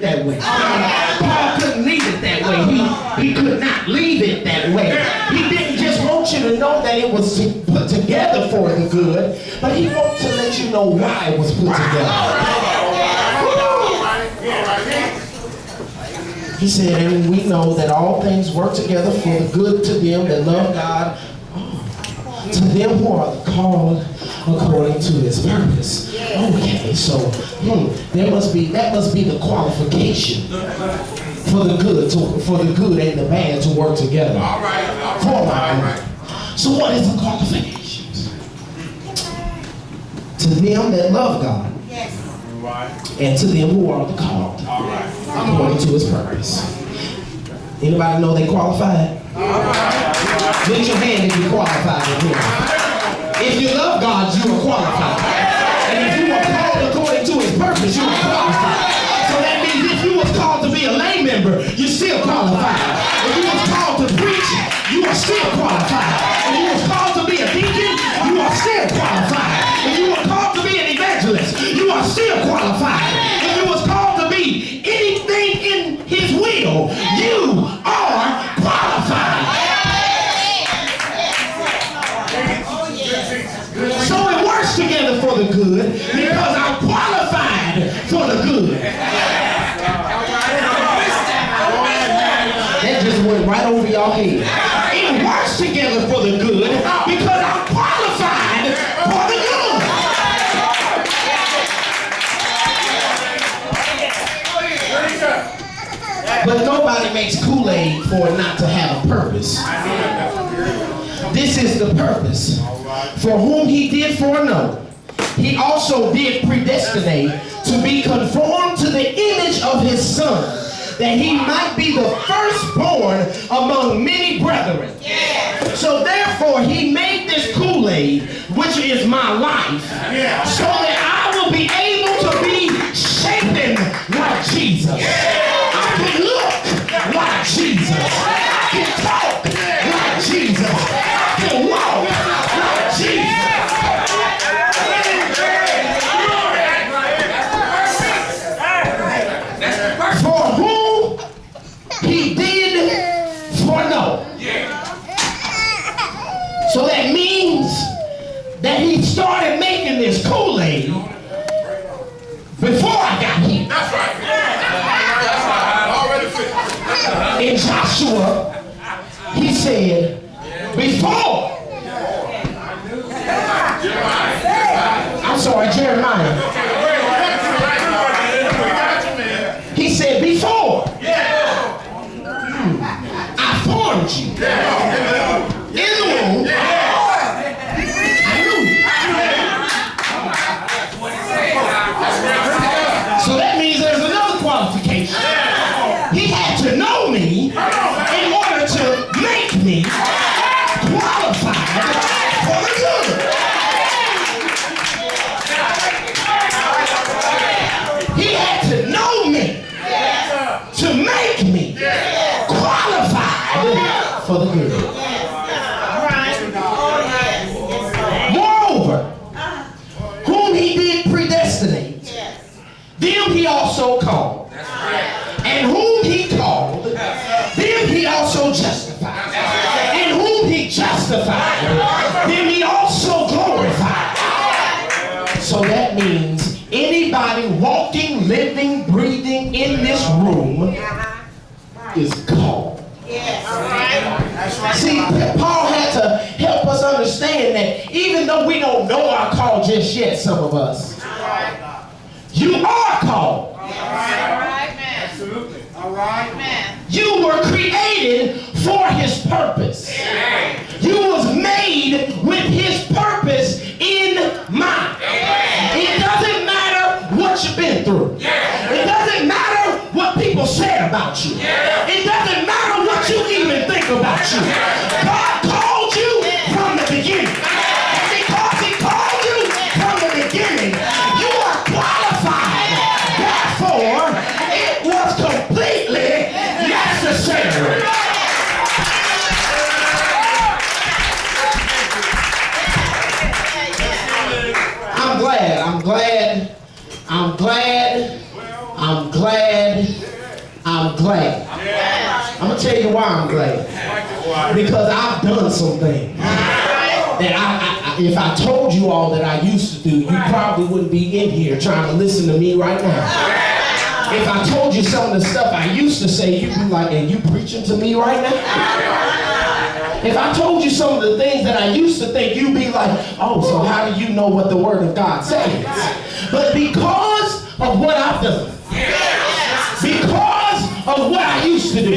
that way. Paul couldn't leave it that way. He could not leave it that way. He didn't just want you to know that it was put together for the good, but he wants to let you know why it was put together. He said, and we know that all things work together for the good to them that love God, to them who are called according to his purpose. Okay, so that must be the qualification for the good and the bad to work together. All right. So what is the qualifications? To them that love God. And to them who are the called according to his purpose. Anybody know they qualified? Lift your hand if you're qualified in here. If you love God, you are qualified. And if you are called according to his purpose, you are qualified. So that means if you was called to be a lay member, you're still qualified. If you was called to preach, you are still qualified. If you was called to be a deacon, you are still qualified. If you were called to be an evangelist, you are still qualified. If you was called to be anything in his will, you are qualified. So it works together for the good because I'm qualified for the good. That just went right over your head. It works together for the good because I'm qualified for the good. But nobody makes Kool-Aid for it not to have a purpose. This is the purpose. For whom he did foreknow, he also did predestinate to be conformed to the image of his Son, that he might be the firstborn among many brethren. So therefore he made this Kool-Aid, which is my life, so that I will be able to be shaped like Jesus. I can look like Jesus. I can talk like Jesus. I can walk like Jesus. For whom he did foreknow. So that means that he started making this Kool-Aid before I got here. That's right. In Joshua, he said, before. I'm sorry, Jeremiah. He said, before I formed you in the womb, I knew you. So that means there's another qualification. He had to know me in order to make me qualified for the good. He had to know me to make me qualified for the good. Moreover, whom he did predestinate, them he also called. And whom he called, them he also justified. And whom he justified, them he also glorified. So that means anybody walking, living, breathing in this room is called. See, Paul had to help us understand that even though we don't know our call just yet, some of us, you are called. You were created for his purpose. You was made with his purpose in mind. It doesn't matter what you've been through. It doesn't matter what people said about you. It doesn't matter what you even think about you. God called you from the beginning. And because he called you from the beginning, you are qualified. Therefore, it was completely necessary. I'm glad. I'm glad. I'm going to tell you why I'm glad. Because I've done some things that if I told you all that I used to do, you probably wouldn't be in here trying to listen to me right now. If I told you some of the stuff I used to say, you'd be like, "And you preaching to me right now?" If I told you some of the things that I used to think, you'd be like, "Oh, so how do you know what the Word of God says?" But because of what I've done, because of what I used to do,